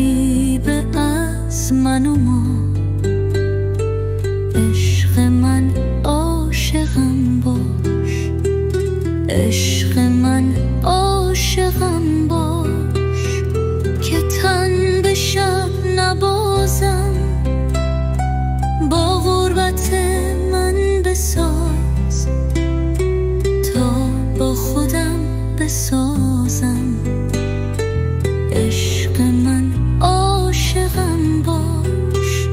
غریب از من و ما. عشق من عاشقم باش، عشق من عاشقم باش، که تن به شب نبازم، با غربت من بساز تا با خودم بسازم. عشق من عاشقم باش،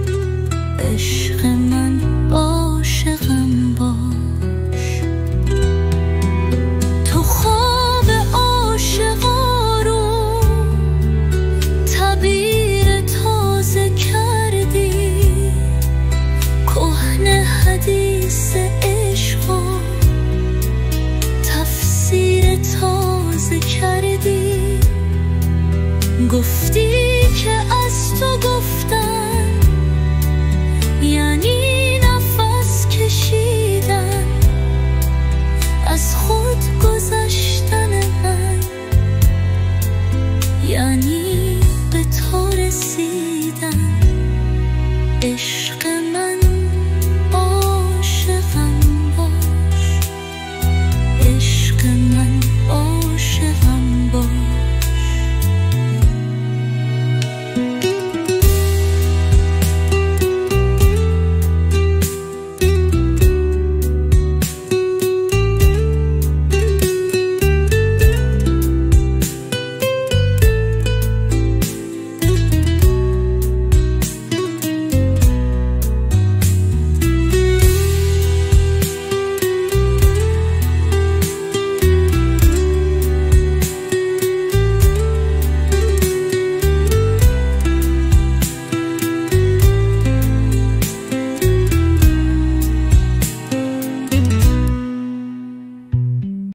عشق من عاشقم باش. تو خواب عاشقا رو تعبیر تازه کردی، کهنه حدیث عشقا تفسیر تازه کردی. گفتی که